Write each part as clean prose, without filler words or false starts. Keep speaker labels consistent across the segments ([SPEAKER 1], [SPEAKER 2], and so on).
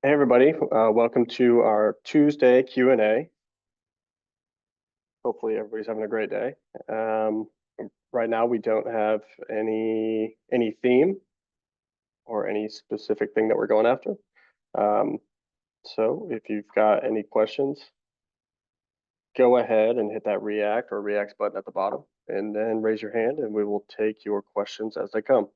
[SPEAKER 1] Hey everybody, welcome to our Tuesday Q&A. Hopefully everybody's having a great day. Right now we don't have any theme or any specific thing that we're going after. So if you've got any questions, go ahead and hit that react or reacts button at the bottom and then raise your hand and we will take your questions as they come.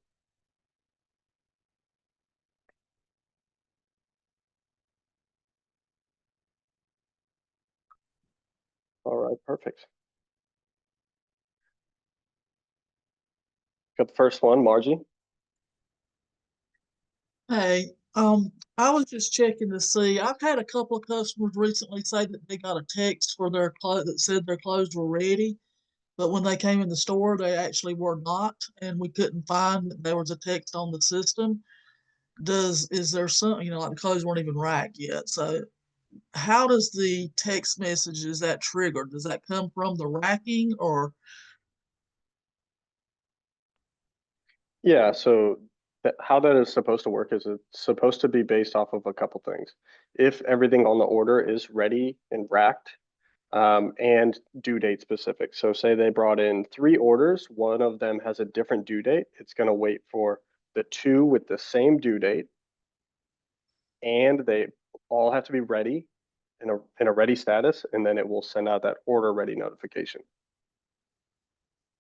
[SPEAKER 1] All right, perfect. Got the first one, Margie.
[SPEAKER 2] Hey, I was just checking to see. I've had a couple of customers recently say that they got a text for their clothes that said their clothes were ready, but when they came in the store, they actually were not, and we couldn't find that there was a text on the system. Is there some, like the clothes weren't even racked yet? So how does the text message, is that triggered? Does that come from the racking or?
[SPEAKER 1] Yeah, so how that is supposed to work is it's supposed to be based off of a couple things. If everything on the order is ready and racked, and due date specific. So say they brought in 3 orders, one of them has a different due date. It's going to wait for the 2 with the same due date, and they all have to be ready in a ready status, and then it will send out that order ready notification.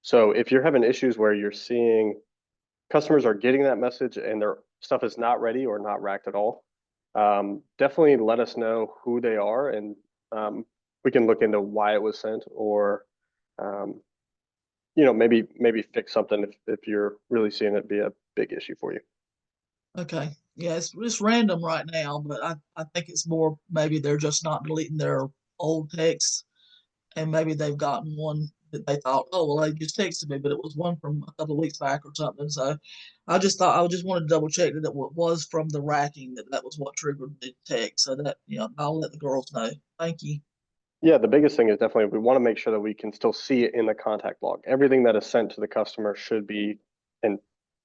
[SPEAKER 1] So if you're having issues where you're seeing customers are getting that message and their stuff is not ready or not racked at all, definitely let us know who they are, and we can look into why it was sent, or um, maybe fix something if you're really seeing it be a big issue for you.
[SPEAKER 2] Okay. Yeah, it's random right now, but I think it's more maybe they're just not deleting their old texts, and maybe they've gotten one that they thought, oh well, they just texted me, but it was one from a couple of weeks back or something. So I just thought I just wanted to double check that it was from the racking, that was what triggered the text. So that, I'll let the girls know. Thank you.
[SPEAKER 1] Yeah, the biggest thing is definitely we want to make sure that we can still see it in the contact log. Everything that is sent to the customer should be and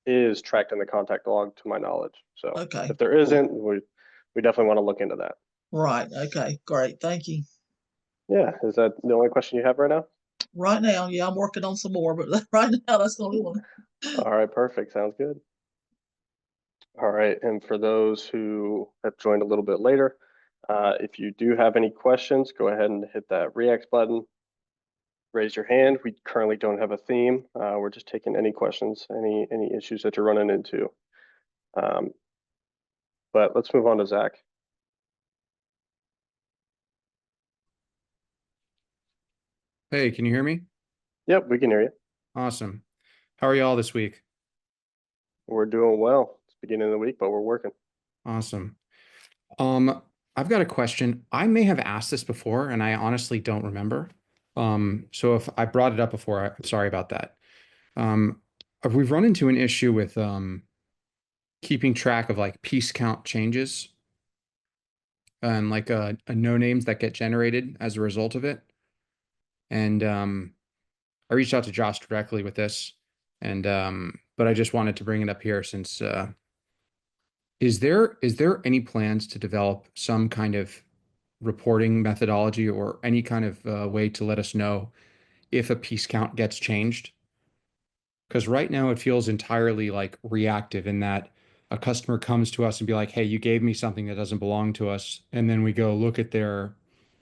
[SPEAKER 1] is tracked in the contact log, to my knowledge. So
[SPEAKER 2] Okay,
[SPEAKER 1] if there
[SPEAKER 2] cool.
[SPEAKER 1] isn't, we definitely want to look into that.
[SPEAKER 2] Right. Okay, great. Thank you.
[SPEAKER 1] Yeah, is that the only question you have right now?
[SPEAKER 2] Right now, yeah, I'm working on some more, but right now that's the only one.
[SPEAKER 1] All right, perfect. Sounds good. All right, and for those who have joined a little bit later, if you do have any questions, go ahead and hit that react button, raise your hand. We currently don't have a theme. We're just taking any questions, any issues that you're running into. Um, but let's move on to Zach.
[SPEAKER 3] Hey, can you hear me?
[SPEAKER 1] Yep, we can hear you.
[SPEAKER 3] Awesome. How are y'all this week?
[SPEAKER 1] We're doing well. It's beginning of the week, but we're working.
[SPEAKER 3] Awesome. Um, I've got a question. I may have asked this before and I honestly don't remember. So if I brought it up before, I'm sorry about that. Um, we've run into an issue with keeping track of like piece count changes and like a no names that get generated as a result of it. And I reached out to Josh directly with this, and but I just wanted to bring it up here since is there any plans to develop some kind of reporting methodology or any kind of way to let us know if a piece count gets changed? Because right now it feels entirely like reactive in that a customer comes to us and be like, "Hey, you gave me something that doesn't belong to us," and then we go look at their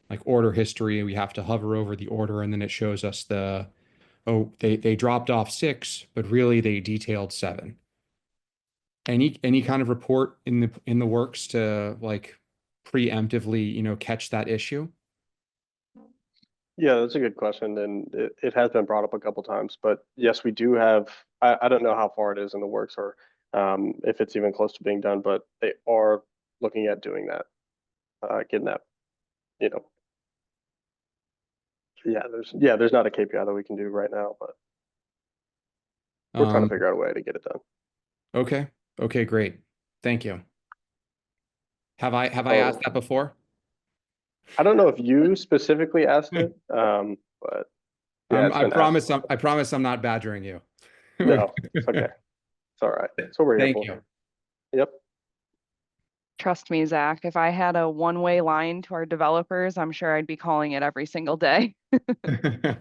[SPEAKER 3] like order history and we have to hover over the order and then it shows us the oh they dropped off 6, but really they detailed 7. Any kind of report in the works to like preemptively, catch that issue?
[SPEAKER 1] Yeah, that's a good question, and it has been brought up a couple times. But yes, we do have. I don't know how far it is in the works, or if it's even close to being done, but they are looking at doing that, getting that, you know, there's not a KPI that we can do right now, but we're trying to
[SPEAKER 3] Um,
[SPEAKER 1] figure out a way to get it done.
[SPEAKER 3] okay. Okay, great. Thank you. Have I asked
[SPEAKER 1] Oh,
[SPEAKER 3] that before?
[SPEAKER 1] I don't know if you specifically asked it, but yeah, it's been asked.
[SPEAKER 3] I promise I'm not badgering you.
[SPEAKER 1] No, it's okay. It's all right. That's what we're here
[SPEAKER 3] Thank
[SPEAKER 1] for.
[SPEAKER 3] you.
[SPEAKER 1] Yep.
[SPEAKER 4] Trust me, Zach, if I had a one-way line to our developers, I'm sure I'd be calling it every single day.
[SPEAKER 3] I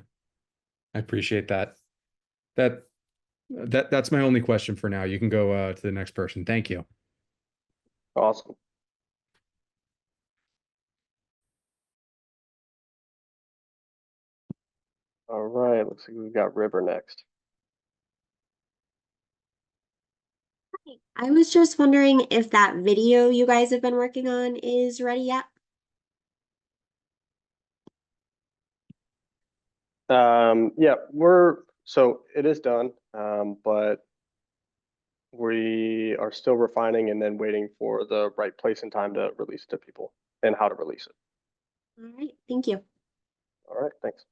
[SPEAKER 3] appreciate that. That's my only question for now. You can go to the next person. Thank you.
[SPEAKER 1] Awesome. All right, looks like we've got River next.
[SPEAKER 5] I was just wondering if that video you guys have been working on is ready yet?
[SPEAKER 1] Yeah, so it is done, but we are still refining and then waiting for the right place and time to release it to people and how to release it.
[SPEAKER 5] All right, thank you.
[SPEAKER 1] All right, thanks.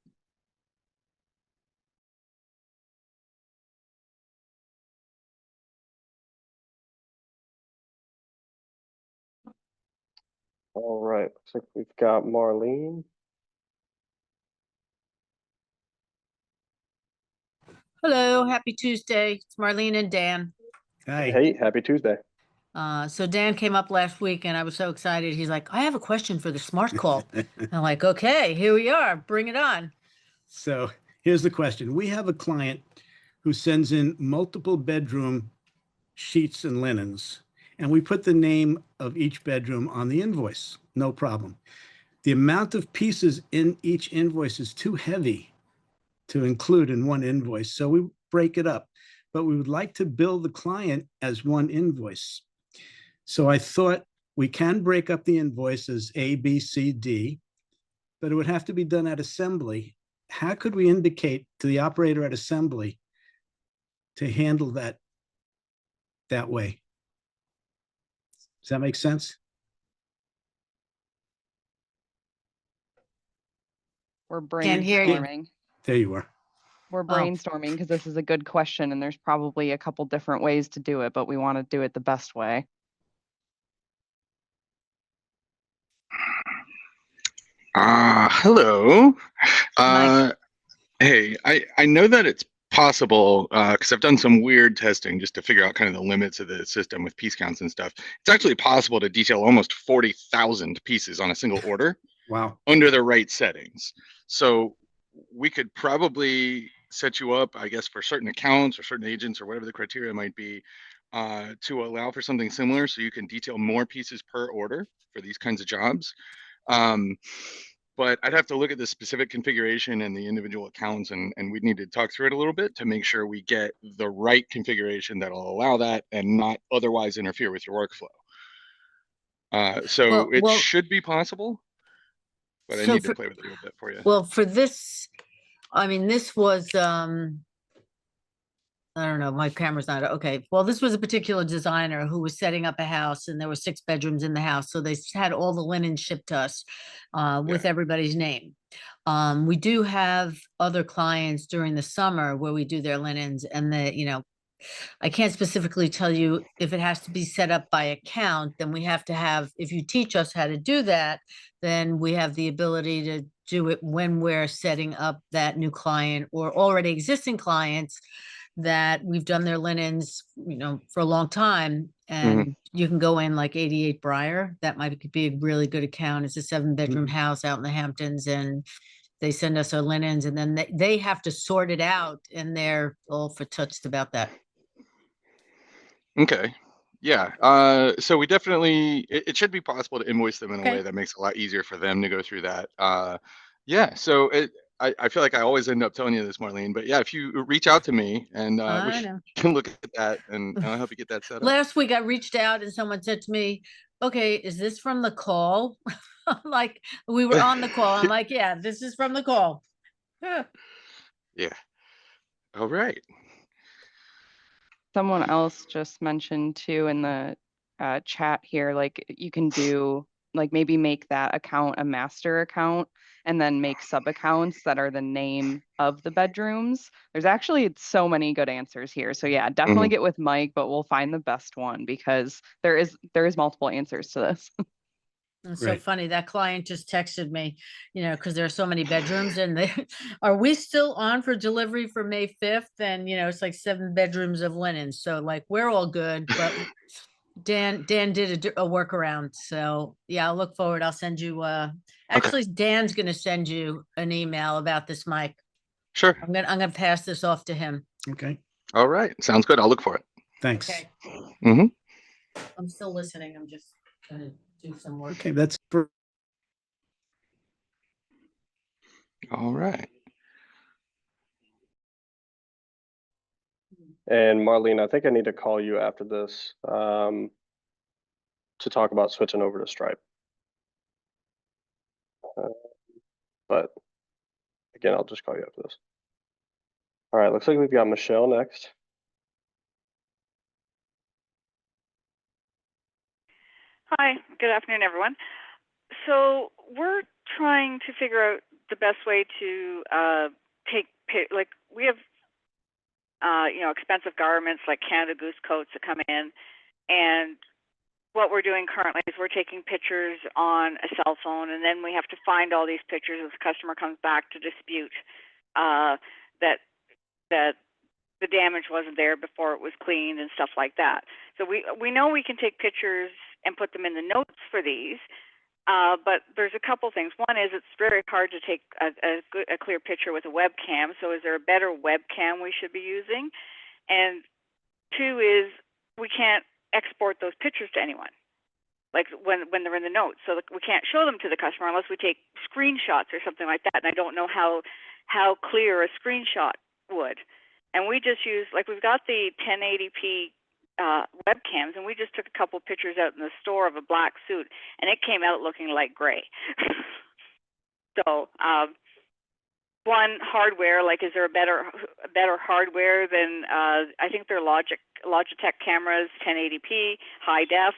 [SPEAKER 1] All right, looks like we've got Marlene.
[SPEAKER 6] Hello, happy Tuesday. It's Marlene and Dan.
[SPEAKER 7] Hi.
[SPEAKER 1] Hey, happy Tuesday.
[SPEAKER 6] So Dan came up last week and I was so excited. He's like, I have a question for the smart call. I'm like, okay, here we are. Bring it on.
[SPEAKER 7] So here's the question. We have a client who sends in multiple bedroom sheets and linens, and we put the name of each bedroom on the invoice. No problem. The amount of pieces in each invoice is too heavy to include in one invoice, so we break it up. But we would like to bill the client as one invoice. So I thought we can break up the invoice as A, B, C, D, but it would have to be done at assembly. How could we indicate to the operator at assembly to handle that way? Does that make sense?
[SPEAKER 4] We're
[SPEAKER 6] Can't hear you.
[SPEAKER 4] brainstorming.
[SPEAKER 7] There you are.
[SPEAKER 4] We're brainstorming because this is a good question and there's probably a couple different ways to do it, but we want to do it the best way.
[SPEAKER 8] Hello.
[SPEAKER 6] Mike.
[SPEAKER 8] Hey, I know that it's possible because I've done some weird testing just to figure out kind of the limits of the system with piece counts and stuff. It's actually possible to detail almost 40,000 pieces on a single order.
[SPEAKER 7] Wow.
[SPEAKER 8] Under the right settings. So we could probably set you up, I guess, for certain accounts or certain agents or whatever the criteria might be to allow for something similar so you can detail more pieces per order for these kinds of jobs. But I'd have to look at the specific configuration and the individual accounts, and we'd need to talk through it a little bit to make sure we get the right configuration that'll allow that and not otherwise interfere with your workflow. So it should be possible, but I need to play with it a little bit for you.
[SPEAKER 6] Well, for this, I mean, this was, I don't know, my camera's not, okay. Well, this was a particular designer who was setting up a house and there were 6 bedrooms in the house. So they had all the linen shipped to us with everybody's name. We do have other clients during the summer where we do their linens and I can't specifically tell you if it has to be set up by account, then we have to have, if you teach us how to do that, then we have the ability to do it when we're setting up that new client or already existing clients that we've done their linens, for a long time. And you can go in like 88 Briar. That might be a really good account. It's a 7-bedroom house out in the Hamptons, and they send us our linens and then they have to sort it out and they're all for touched about that.
[SPEAKER 8] Okay. Yeah. So we definitely, it should be possible to invoice them in a way that makes it a lot easier for them to go through that. Yeah. So I feel like I always end up telling you this, Marlene, but yeah, if you reach out to me and we can look at that and I'll help you get that set up.
[SPEAKER 6] Last week I reached out and someone said to me, okay, is this from the call? I'm like, we were on the call. I'm like, yeah, this is from the call.
[SPEAKER 8] Yeah. All right.
[SPEAKER 4] Someone else just mentioned too in the chat here, like you can do, like maybe make that account a master account and then make sub accounts that are the name of the bedrooms. There's actually so many good answers here. So yeah, definitely get with Mike, but we'll find the best one because there is multiple answers to this.
[SPEAKER 6] It's so funny. That client just texted me, because there are so many bedrooms and are we still on for delivery for May 5th? And, it's like 7 bedrooms of linen. So like, we're all good, but Dan did a workaround, so yeah, I'll look forward. I'll send you, actually, Dan's gonna send you an email about this mic.
[SPEAKER 8] Sure.
[SPEAKER 6] I'm gonna pass this off to him.
[SPEAKER 7] Okay,
[SPEAKER 8] All right. Sounds good. I'll look for it.
[SPEAKER 7] thanks.
[SPEAKER 6] Okay,
[SPEAKER 8] Hmm.
[SPEAKER 6] I'm still listening. I'm just gonna do some work.
[SPEAKER 7] Okay, that's for.
[SPEAKER 8] All right.
[SPEAKER 1] And Marlene, I think I need to call you after this to talk about switching over to Stripe. But again, I'll just call you after this. All right, looks like we've got Michelle next.
[SPEAKER 9] Hi, good afternoon, everyone. So we're trying to figure out the best way to like we have expensive garments like Canada Goose coats that come in, and what we're doing currently is we're taking pictures on a cell phone, and then we have to find all these pictures as the customer comes back to dispute that the damage wasn't there before it was cleaned and stuff like that. So we know we can take pictures and put them in the notes for these, but there's a couple things. One is it's very hard to take a clear picture with a webcam, so is there a better webcam we should be using? And two is we can't export those pictures to anyone, like when they're in the notes. So we can't show them to the customer unless we take screenshots or something like that, and I don't know how clear a screenshot would. And we just use, like, we've got the 1080p webcams, and we just took a couple pictures out in the store of a black suit, and it came out looking like gray. So, one, hardware, like, is there a better hardware than, I think they're Logitech cameras, 1080p, high def.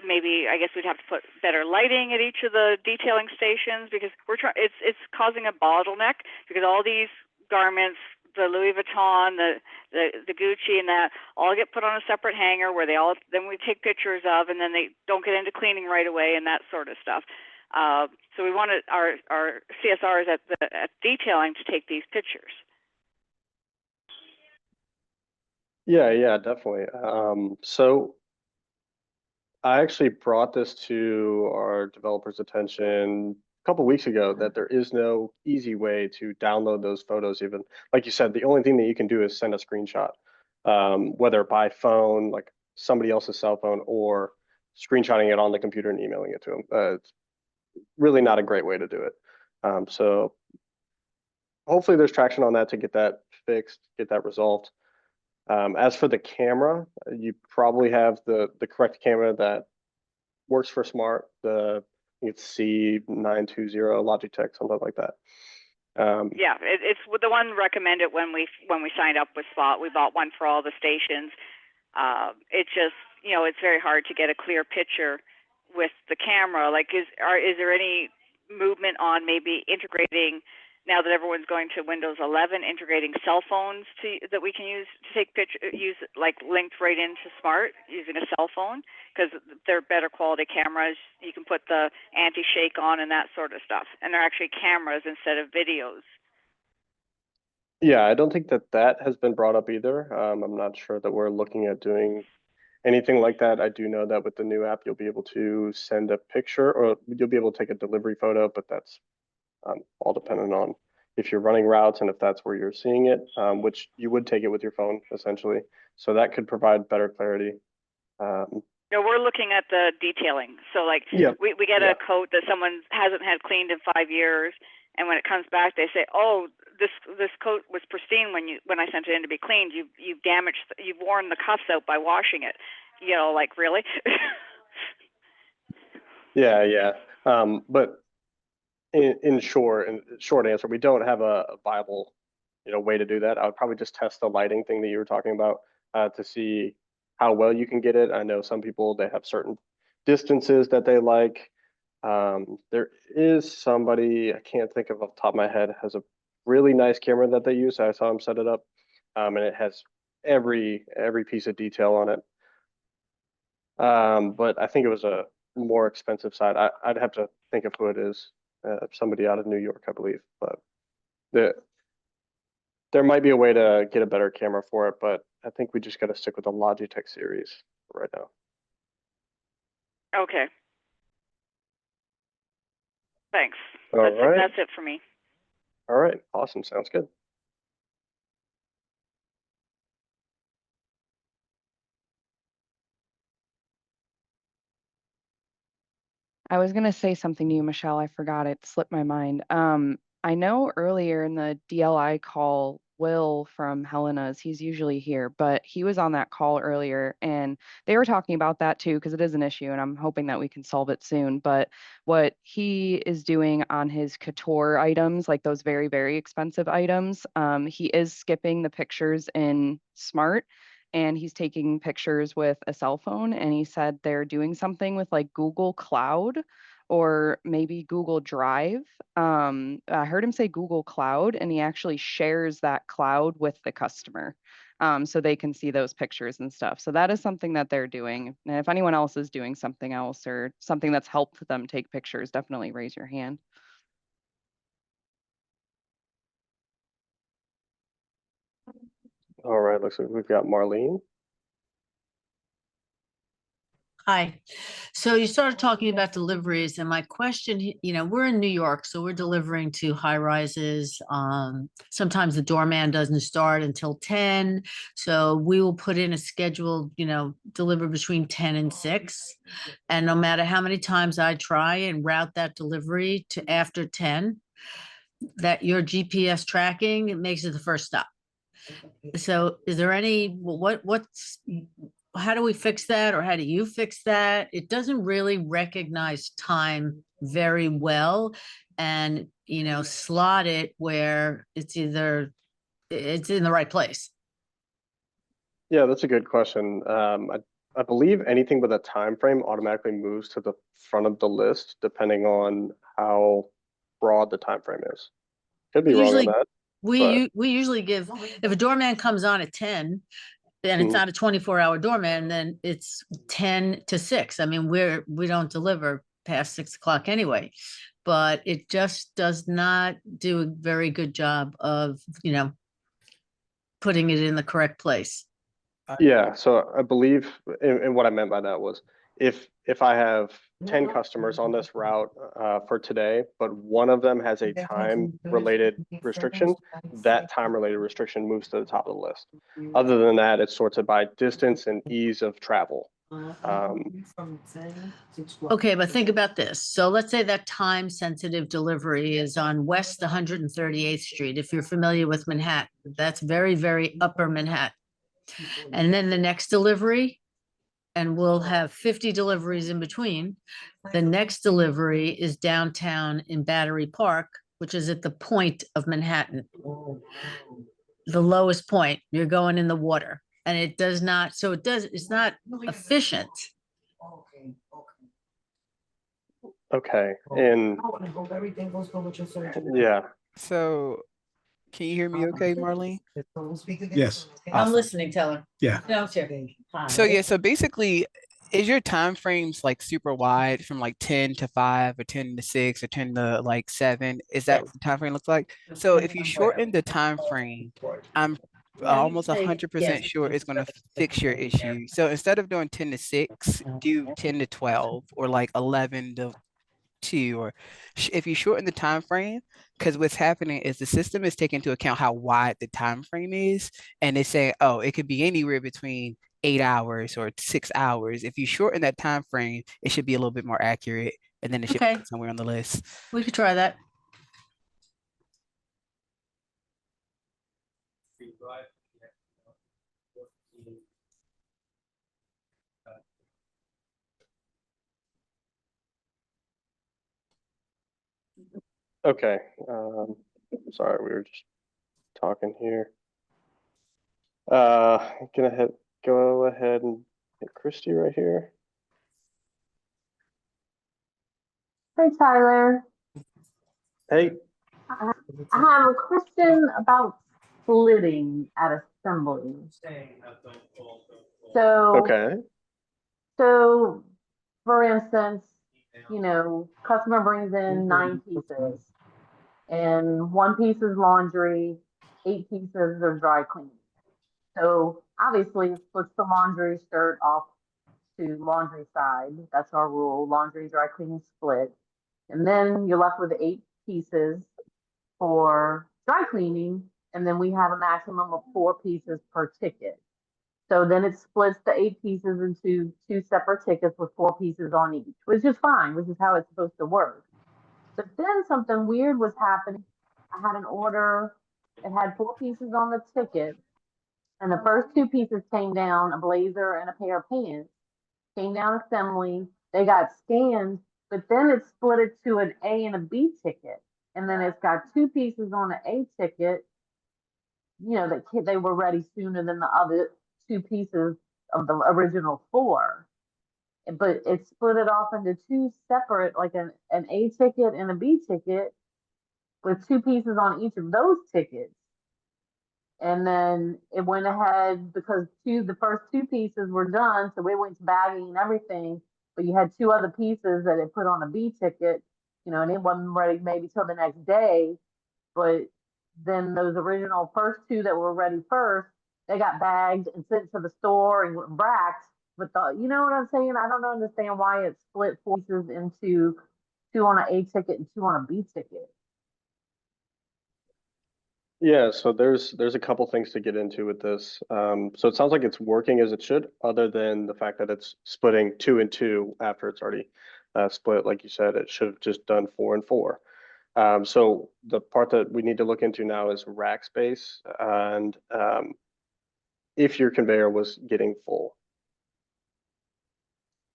[SPEAKER 9] Maybe I guess we'd have to put better lighting at each of the detailing stations, because it's causing a bottleneck, because all these garments, the Louis Vuitton, the Gucci, and that all get put on a separate hanger where then we take pictures of, and then they don't get into cleaning right away and that sort of stuff. So we wanted our CSRs at detailing to take these pictures.
[SPEAKER 1] Yeah, definitely. So I actually brought this to our developers' attention a couple weeks ago that there is no easy way to download those photos. Even like you said, the only thing that you can do is send a screenshot, whether by phone, like somebody else's cell phone, or screenshotting it on the computer and emailing it to them. It's really not a great way to do it. So hopefully there's traction on that to get that fixed, get that resolved. As for the camera, you probably have the correct camera that works for Smart. It's C920 Logitech, something like that.
[SPEAKER 9] Yeah, it's the one recommended when we signed up with Spot. We bought one for all the stations. It's just, it's very hard to get a clear picture with the camera. Like, is there any movement on maybe integrating, now that everyone's going to Windows 11, integrating cell phones that we can use to take use like linked right into Smart using a cell phone, because they're better quality cameras. You can put the anti-shake on and that sort of stuff, and they're actually cameras instead of videos.
[SPEAKER 1] Yeah, I don't think that has been brought up either. I'm not sure that we're looking at doing anything like that. I do know that with the new app, you'll be able to send a picture, or you'll be able to take a delivery photo, but that's all dependent on if you're running routes and if that's where you're seeing it, which you would take it with your phone essentially. So that could provide better clarity.
[SPEAKER 9] We're looking at the detailing. So like, we get a coat that someone hasn't had cleaned in 5 years, and when it comes back, they say, "Oh, this coat was pristine when I sent it in to be cleaned. You've worn the cuffs out by washing it." Like, really?
[SPEAKER 1] Yeah. But in short answer, we don't have a viable, way to do that. I would probably just test the lighting thing that you were talking about to see how well you can get it. I know some people, they have certain distances that they like. There is somebody, I can't think of off the top of my head, has a really nice camera that they use. I saw him set it up, and it has every piece of detail on it. But I think it was a more expensive side. I'd have to think of who it is. Somebody out of New York, I believe. But there might be a way to get a better camera for it. But I think we just got to stick with the Logitech series right now.
[SPEAKER 9] Okay. Thanks.
[SPEAKER 1] All right.
[SPEAKER 9] That's it for me.
[SPEAKER 1] All right. Awesome. Sounds good.
[SPEAKER 4] I was gonna say something to you, Michelle. I forgot it slipped my mind. I know earlier in the DLI call, Will from Helena's, he's usually here, but he was on that call earlier and they were talking about that too, because it is an issue and I'm hoping that we can solve it soon. But what he is doing on his couture items, like those very, very expensive items, he is skipping the pictures in Smart and he's taking pictures with a cell phone. And he said they're doing something with like Google Cloud or maybe Google Drive. I heard him say Google Cloud, and he actually shares that cloud with the customer. So they can see those pictures and stuff. So that is something that they're doing. And if anyone else is doing something else or something that's helped them take pictures, definitely raise your hand.
[SPEAKER 1] All right. Looks like we've got Marlene.
[SPEAKER 6] Hi. So you started talking about deliveries, and my question, we're in New York, so we're delivering to high rises. Sometimes the doorman doesn't start until 10. So we will put in a schedule, deliver between 10 and 6. And no matter how many times I try and route that delivery to after 10, that your GPS tracking, it makes it the first stop. So is there how do we fix that, or how do you fix that? It doesn't really recognize time very well and, slot it where it's in the right place.
[SPEAKER 1] Yeah, that's a good question. I believe anything with a time frame automatically moves to the front of the list, depending on how broad the time frame is. Could be wrong on that.
[SPEAKER 6] We usually give, if a doorman comes on at 10, and it's not a 24-hour doorman, then it's 10 to 6. I mean, we don't deliver past 6 o'clock anyway, but it just does not do a very good job of, putting it in the correct place.
[SPEAKER 1] Yeah, so I believe, and what I meant by that was, if I have 10 customers on this route for today, but one of them has a time-related restriction, that time-related restriction moves to the top of the list. Other than that, it's sorted by distance and ease of travel.
[SPEAKER 6] Okay, but think about this. So let's say that time-sensitive delivery is on West 138th Street. If you're familiar with Manhattan, that's very, very upper Manhattan. And then the next delivery, and we'll have 50 deliveries in between. The next delivery is downtown in Battery Park, which is at the point of Manhattan. The lowest point, you're going in the water. And it's not efficient.
[SPEAKER 1] Okay, and yeah.
[SPEAKER 10] So can you hear me okay, Marlene?
[SPEAKER 7] Yes.
[SPEAKER 6] I'm listening, Teller.
[SPEAKER 7] Yeah.
[SPEAKER 10] So basically, is your time frames like super wide from like 10 to 5 or 10 to 6 or 10 to like 7? Is that what the time frame looks like? So if you shorten the time frame, I'm almost 100% sure it's going to fix your issue. So instead of doing 10 to 6, do 10 to 12 or like 11 to 2, or if you shorten the time frame, because what's happening is the system is taking into account how wide the time frame is, and it's saying, oh, it could be anywhere between 8 hours or 6 hours. If you shorten that time frame, it should be a little bit more accurate, and then it should be somewhere on the list.
[SPEAKER 6] We could try that.
[SPEAKER 1] Okay. Sorry, we were just talking here. Gonna go ahead and hit Christy right here.
[SPEAKER 11] Hey, Tyler.
[SPEAKER 1] Hey.
[SPEAKER 11] I have a question about splitting at assembly.
[SPEAKER 1] Okay.
[SPEAKER 11] So for instance, customer brings in 9 pieces and 1 piece is laundry, 8 pieces are dry cleaning. So obviously it splits the laundry shirt off to laundry side. That's our rule. Laundry, dry cleaning split. And then you're left with 8 pieces for dry cleaning. And then we have a maximum of 4 pieces per ticket. So then it splits the 8 pieces into 2 separate tickets with 4 pieces on each, which is fine, which is how it's supposed to work. But then something weird was happening. I had an order, it had 4 pieces on the ticket, and the first 2 pieces came down, a blazer and a pair of pants, came down assembly, they got scanned, but then it split it to an A and a B ticket. And then it's got 2 pieces on the A ticket, you know, that they were ready sooner than the other 2 pieces of the original 4. But it split it off into 2 separate, like an A ticket and a B ticket with 2 pieces on each of those tickets. And then it went ahead because the first 2 pieces were done, so we went to bagging and everything. But you had 2 other pieces that it put on a B ticket, you know, and it wasn't ready maybe till the next day. But then those original first 2 that were ready first, they got bagged and sent to the store and racked. But you know what I'm saying? I don't understand why it split pieces into 2 on an A ticket and 2 on a B ticket.
[SPEAKER 1] Yeah, so there's a couple things to get into with this. So it sounds like it's working as it should, other than the fact that it's splitting 2 and 2 after it's already split. Like you said, it should have just done 4 and 4. So the part that we need to look into now is rack space and if your conveyor was getting full.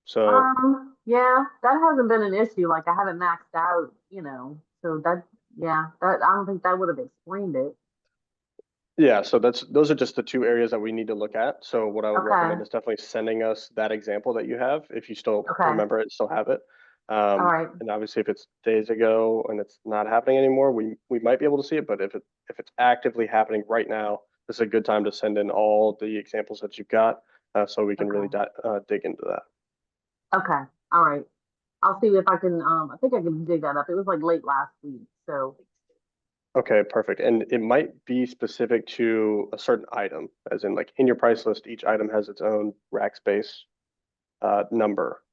[SPEAKER 1] So
[SPEAKER 11] Yeah, that hasn't been an issue. Like I haven't maxed out, you know. So that, yeah, that I don't think that would have explained it.
[SPEAKER 1] yeah, so those are just the 2 areas that we need to look at. So what I would recommend
[SPEAKER 11] Okay.
[SPEAKER 1] is definitely sending us that example that you have, if you still
[SPEAKER 11] Okay.
[SPEAKER 1] remember it, still have it.
[SPEAKER 11] All right.
[SPEAKER 1] And obviously, if it's days ago and it's not happening anymore, we might be able to see it. But if it's actively happening right now, this is a good time to send in all the examples that you've got, so we can really dig into that.
[SPEAKER 11] Okay. All right. I'll see if I can. I think I can dig that up. It was like late last week, so.
[SPEAKER 1] Okay, perfect. And it might be specific to a certain item, as in like in your price list, each item has its own rack space number,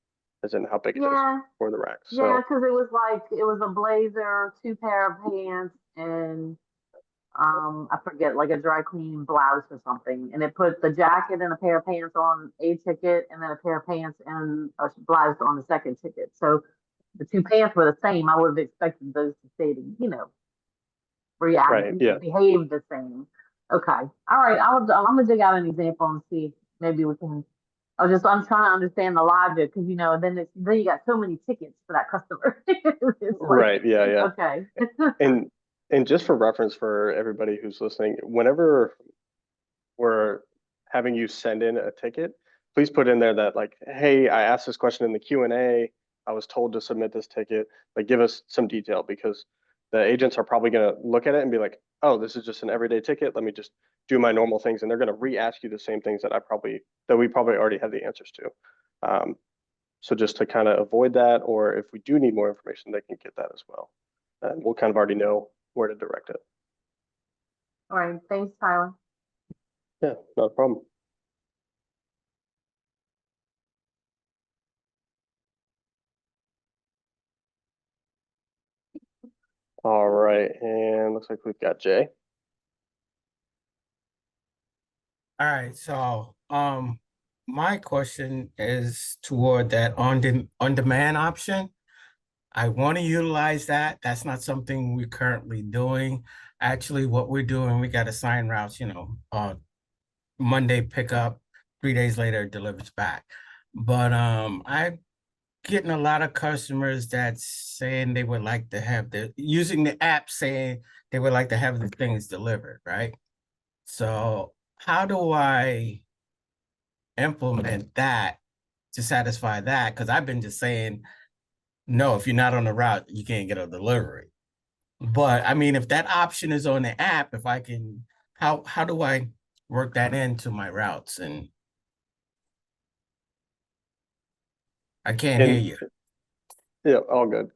[SPEAKER 1] as in how big it is for the rack.
[SPEAKER 11] Yeah,
[SPEAKER 1] So
[SPEAKER 11] because it was a blazer, 2 pair of pants, and I forget, like a dry clean blouse or something. And it put the jacket and a pair of pants on a ticket, and then a pair of pants and a blouse on the second ticket. So the 2 pants were the same. I would have expected those to stay, you know,
[SPEAKER 1] right, yeah.
[SPEAKER 11] behave the same. Okay. All right. I'm gonna dig out an example and see if maybe we can. I'm trying to understand the logic because, you know, then you got so many tickets for that customer. It's
[SPEAKER 1] Right, yeah, yeah.
[SPEAKER 11] Okay.
[SPEAKER 1] And just for reference for everybody who's listening, whenever we're having you send in a ticket, please put in there that like, hey, I asked this question in the Q&A. I was told to submit this ticket. Like, give us some detail, because the agents are probably going to look at it and be like, oh, this is just an everyday ticket. Let me just do my normal things. And they're going to re-ask you the same things that we probably already have the answers to. So just to kind of avoid that, or if we do need more information, they can get that as well. And we'll kind of already know where to direct it.
[SPEAKER 11] All right. Thanks, Tyler.
[SPEAKER 1] Yeah, not a problem. All right, and looks like we've got Jay.
[SPEAKER 12] All right, so my question is toward that on-demand option. I want to utilize that. That's not something we're currently doing. Actually, what we're doing, we got assigned routes, you know, Monday pickup, 3 days later it delivers back. But I'm getting a lot of customers that's saying they would like to have using the app, saying they would like to have the things delivered, right? So how do I implement that to satisfy that? Because I've been just saying, no, if you're not on the route, you can't get a delivery. But I mean, if that option is on the app, if I can, how do I work that into my routes? And I can't hear you.
[SPEAKER 1] Yeah, all good.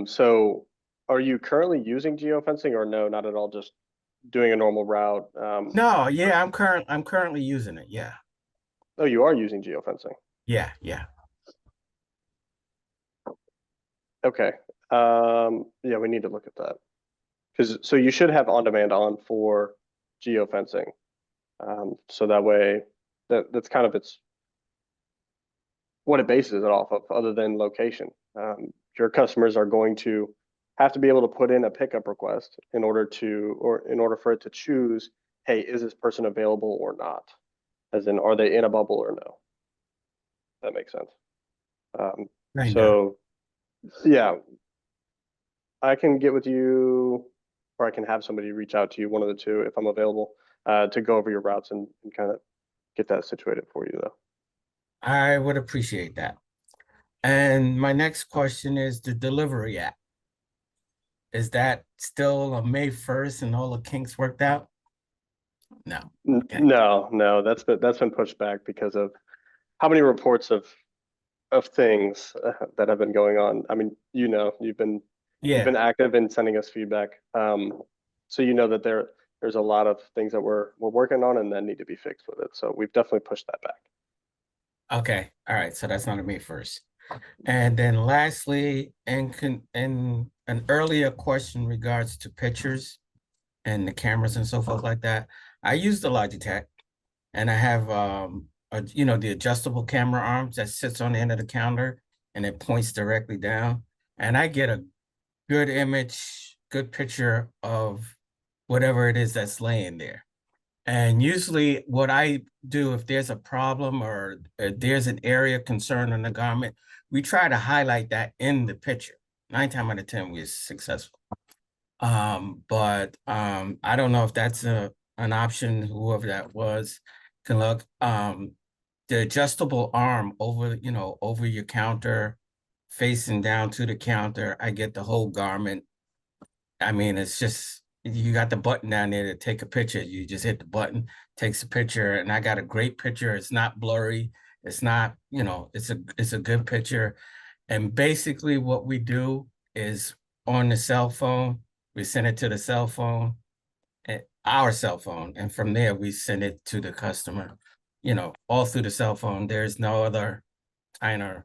[SPEAKER 1] So are you currently using geofencing, or no, not at all, just doing a normal route.
[SPEAKER 12] No, yeah, I'm currently using it. Yeah.
[SPEAKER 1] Oh, you are using geofencing.
[SPEAKER 12] Yeah, yeah.
[SPEAKER 1] Okay. Yeah, we need to look at that. So you should have on demand on for geofencing. So that way that's kind of what it bases it off of, other than location. Your customers are going to have to be able to put in a pickup request in order for it to choose, hey, is this person available or not? As in, are they in a bubble or no? That makes sense. So yeah, I can get with you, or I can have somebody reach out to you, one of the two, if I'm available, to go over your routes and kind of get that situated for you, though.
[SPEAKER 12] I would appreciate that. And my next question is the delivery app. Is that still a May 1st and all the kinks worked out? No. Okay.
[SPEAKER 1] No, that's been pushed back because of how many reports of things that have been going on. I mean, you've been active in sending us feedback, so you know that there's a lot of things that we're working on and that need to be fixed with it. So we've definitely pushed that back.
[SPEAKER 12] Okay. All right. So that's not a May 1st. And then lastly, in an earlier question regards to pictures and the cameras and so forth like that, I use the Logitech, and I have the adjustable camera arms that sits on the end of the counter and it points directly down, and I get a good image, good picture of whatever it is that's laying there. And usually what I do, if there's a problem or there's an area of concern on the garment, we try to highlight that in the picture. 9 times out of 10, we're successful. But I don't know if that's an option, whoever that was can look. The adjustable arm over your counter, facing down to the counter, I get the whole garment. I mean, it's just, you got the button down there to take a picture. You just hit the button, takes a picture, and I got a great picture. It's not blurry. It's not, it's a good picture. And basically what we do is on the cell phone, we send it to the cell phone, our cell phone, and from there we send it to the customer, all through the cell phone. There's no other kind of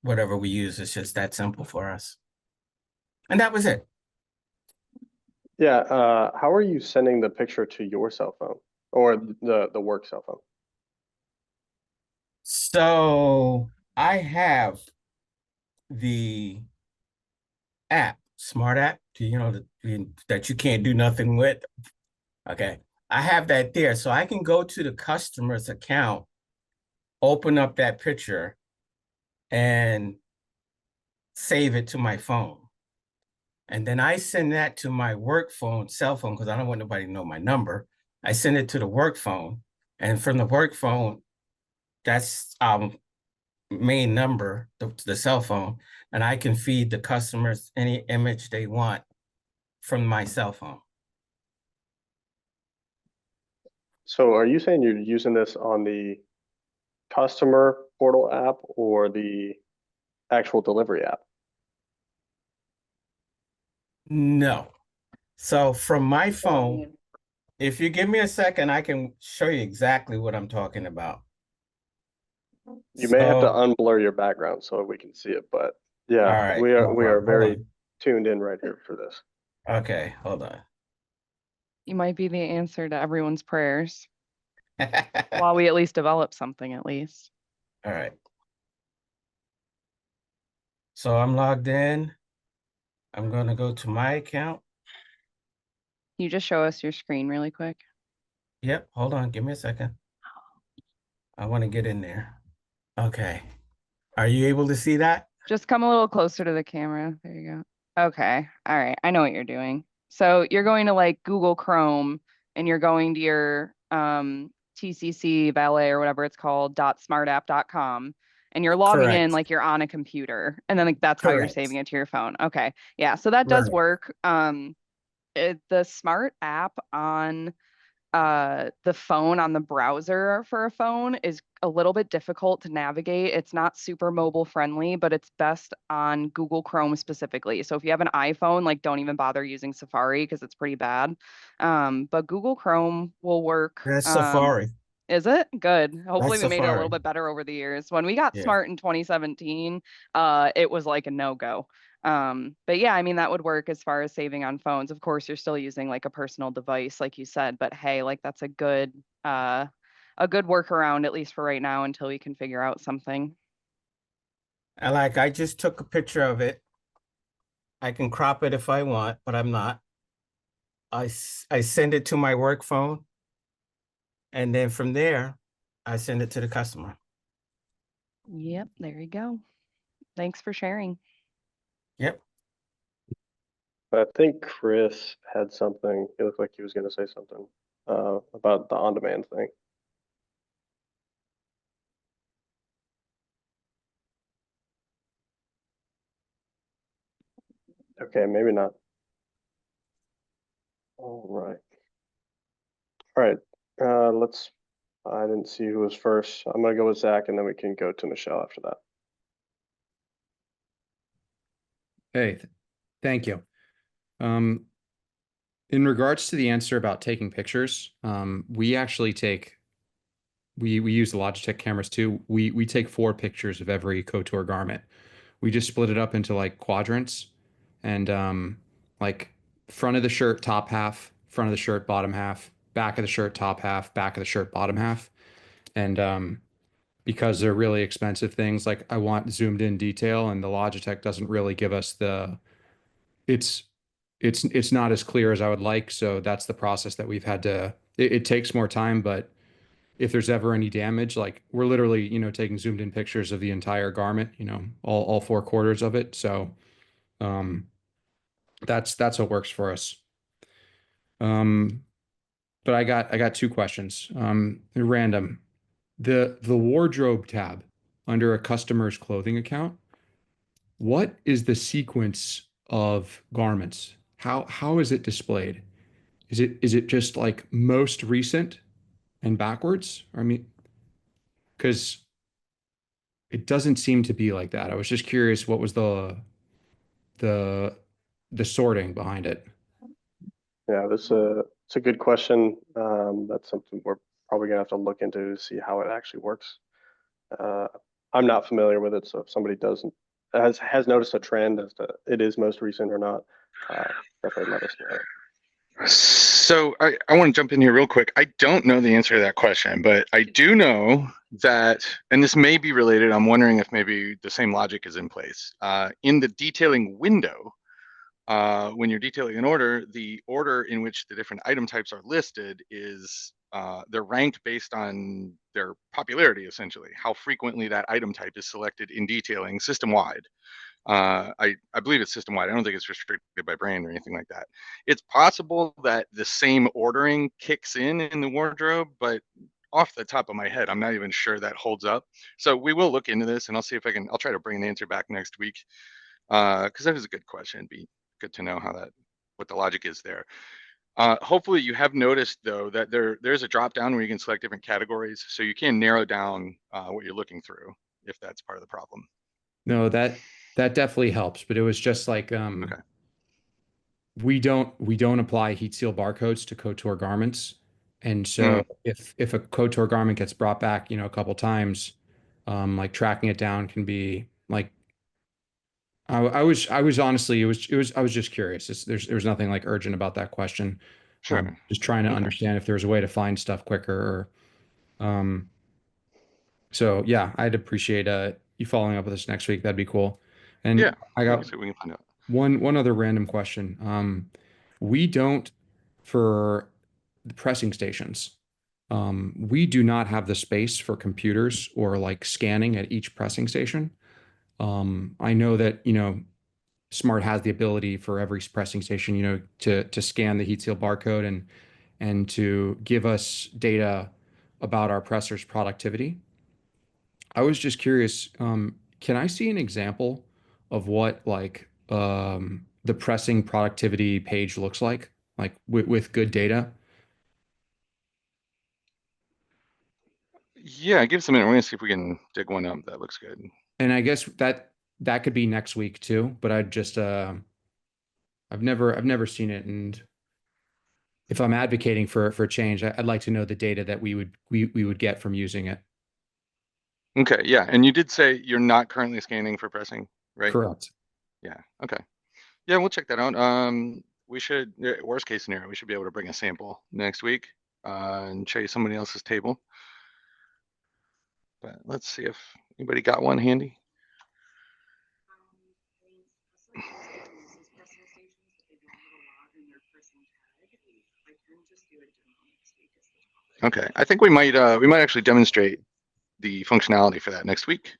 [SPEAKER 12] whatever we use. It's just that simple for us. And that was it.
[SPEAKER 1] Yeah. How are you sending the picture to your cell phone or the work cell phone?
[SPEAKER 12] So I have the app, smart app, that you can't do nothing with. Okay. I have that there. So I can go to the customer's account, open up that picture, and save it to my phone. And then I send that to my work phone, cell phone, because I don't want nobody to know my number. I send it to the work phone. And from the work phone, that's main number, the cell phone, and I can feed the customers any image they want from my cell phone.
[SPEAKER 1] So are you saying you're using this on the customer portal app or the actual delivery app?
[SPEAKER 12] No. So from my phone, if you give me a second, I can show you exactly what I'm talking about.
[SPEAKER 1] You may have to unblur your background so we can see it, but yeah,
[SPEAKER 12] right,
[SPEAKER 1] we are very tuned in right here for this.
[SPEAKER 12] Okay, hold on.
[SPEAKER 4] You might be the answer to everyone's prayers. While we at least develop something, at least.
[SPEAKER 12] All right. So I'm logged in. I'm going to go to my account.
[SPEAKER 4] Can you just show us your screen really quick?
[SPEAKER 12] Yep, hold on, give me a second. I want to get in there. Okay. Are you able to see that?
[SPEAKER 4] Just come a little closer to the camera. There you go. Okay. All right. I know what you're doing. So you're going to like Google Chrome and you're going to your TCC Valet or whatever it's called, .smartapp.com. And you're logging in like you're on a computer. And then like that's how you're saving it to your phone. Okay. Yeah. So that does work. The smart app on the phone on the browser for a phone is a little bit difficult to navigate. It's not super mobile friendly, but it's best on Google Chrome specifically. So if you have an iPhone, like don't even bother using Safari because it's pretty bad. But Google Chrome will work.
[SPEAKER 12] That's Safari.
[SPEAKER 4] Is it? Good. Hopefully
[SPEAKER 12] That's
[SPEAKER 4] we made it a little
[SPEAKER 12] Safari.
[SPEAKER 4] bit better over the years. When we got
[SPEAKER 12] Yeah.
[SPEAKER 4] smart in 2017, it was like a no-go. But yeah, I mean, that would work as far as saving on phones. Of course, you're still using like a personal device, like you said, but hey, like that's a good workaround, at least for right now, until we can figure out something.
[SPEAKER 12] And like I just took a picture of it. I can crop it if I want, but I'm not. I send it to my work phone. And then from there, I send it to the customer.
[SPEAKER 4] Yep, there you go. Thanks for sharing.
[SPEAKER 12] Yep.
[SPEAKER 1] I think Chris had something. It looked like he was going to say something about the on-demand thing. Okay, maybe not. All right. All right. I didn't see who was first. I'm going to go with Zach, and then we can go to Michelle after that.
[SPEAKER 3] Hey, thank you. In regards to the answer about taking pictures, we actually we use the Logitech cameras too. We take 4 pictures of every couture garment. We just split it up into like quadrants, and like front of the shirt, top half, front of the shirt, bottom half, back of the shirt, top half, back of the shirt, bottom half. And because they're really expensive things, like I want zoomed in detail, and the Logitech doesn't really give us it's it's not as clear as I would like. So that's the process that we've had to, it takes more time, but if there's ever any damage, like we're literally, taking zoomed in pictures of the entire garment, all 4 quarters of it. So, um, that's what works for us. Um, but I got 2 questions. Random. The wardrobe tab under a customer's clothing account, what is the sequence of garments? How is it displayed? Is it just like most recent and backwards? I mean, because it doesn't seem to be like that. I was just curious what was the the sorting behind it.
[SPEAKER 1] Yeah, it's a good question. That's something we're probably gonna have to look into to see how it actually works. Uh, I'm not familiar with it, so if somebody doesn't has noticed a trend as to it is most recent or not, definitely let us know.
[SPEAKER 8] So I want to jump in here real quick. I don't know the answer to that question, but I do know that, and this may be related, I'm wondering if maybe the same logic is in place. In the detailing window, when you're detailing an order, the order in which the different item types are listed is they're ranked based on their popularity, essentially, how frequently that item type is selected in detailing system-wide. I believe it's system-wide. I don't think it's restricted by brand or anything like that. It's possible that the same ordering kicks in the wardrobe, but off the top of my head, I'm not even sure that holds up. So we will look into this, and I'll see if I'll try to bring an answer back next week, because that is a good question. It'd be good to know what the logic is there. Hopefully you have noticed though that there's a drop down where you can select different categories, so you can narrow down what you're looking through if that's part of the problem.
[SPEAKER 3] No, that definitely helps, but it was just like
[SPEAKER 8] Okay.
[SPEAKER 3] we don't apply heat seal barcodes to couture garments. And so if a couture garment gets brought back, a couple times, like tracking it down can be like I was honestly I was just curious. There's nothing like urgent about that question.
[SPEAKER 8] Sure.
[SPEAKER 3] Just trying to
[SPEAKER 8] Okay.
[SPEAKER 3] understand if there was a way to find stuff quicker or so yeah, I'd appreciate you following up with us next week. That'd be cool. And
[SPEAKER 8] Yeah,
[SPEAKER 3] I
[SPEAKER 8] we
[SPEAKER 3] got
[SPEAKER 8] can see what we can find out.
[SPEAKER 3] one other random question. We don't for the pressing stations. We do not have the space for computers or like scanning at each pressing station. I know that, Smart has the ability for every pressing station, to scan the heat seal barcode and to give us data about our presser's productivity. I was just curious, can I see an example of what like the pressing productivity page looks like with good data?
[SPEAKER 8] Yeah, give us a minute. We're gonna see if we can dig one up. That looks good.
[SPEAKER 3] And I guess that could be next week too, but I just I've never seen it, and if I'm advocating for change, I'd like to know the data that we would get from using it.
[SPEAKER 8] Okay, yeah, and you did say you're not currently scanning for pressing, right?
[SPEAKER 3] Correct.
[SPEAKER 8] Yeah. Okay. Yeah, we'll check that out. We should, worst case scenario, we should be able to bring a sample next week and show you somebody else's table. But let's see if anybody got one handy. Okay, I think we might actually demonstrate the functionality for that next week.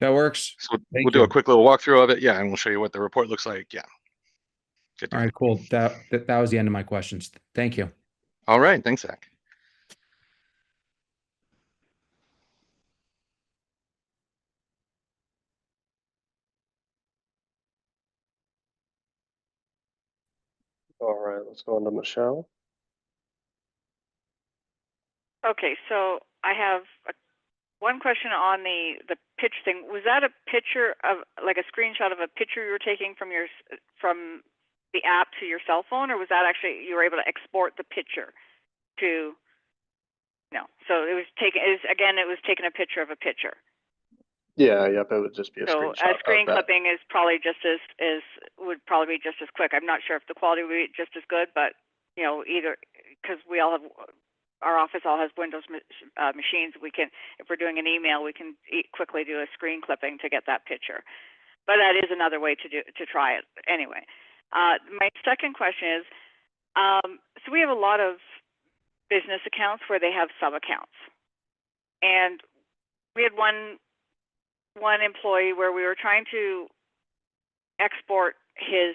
[SPEAKER 3] That works.
[SPEAKER 8] So
[SPEAKER 3] Thank
[SPEAKER 8] we'll do
[SPEAKER 3] you.
[SPEAKER 8] a quick little walkthrough of it. Yeah, and we'll show you what the report looks like. Yeah. Good to
[SPEAKER 3] All
[SPEAKER 8] hear.
[SPEAKER 3] right, cool. That was the end of my questions. Thank you.
[SPEAKER 8] All right, thanks, Zach.
[SPEAKER 1] All right, let's go on to Michelle.
[SPEAKER 9] Okay, so I have one question on the pitch thing. Was that a picture of, like a screenshot of a picture you were taking from the app to your cell phone, or was that actually you were able to export the picture to? No, so it was taken. It was taking a picture of a picture.
[SPEAKER 1] Yeah, yep, it would just be a
[SPEAKER 9] So
[SPEAKER 1] screenshot
[SPEAKER 9] a screen
[SPEAKER 1] of that.
[SPEAKER 9] clipping is probably would probably be just as quick. I'm not sure if the quality would be just as good, but either, because we all have, our office all has Windows machines. We can, if we're doing an email, we can quickly do a screen clipping to get that picture. But that is another way to try it anyway. My second question is, so we have a lot of business accounts where they have sub accounts, and we had one employee where we were trying to export his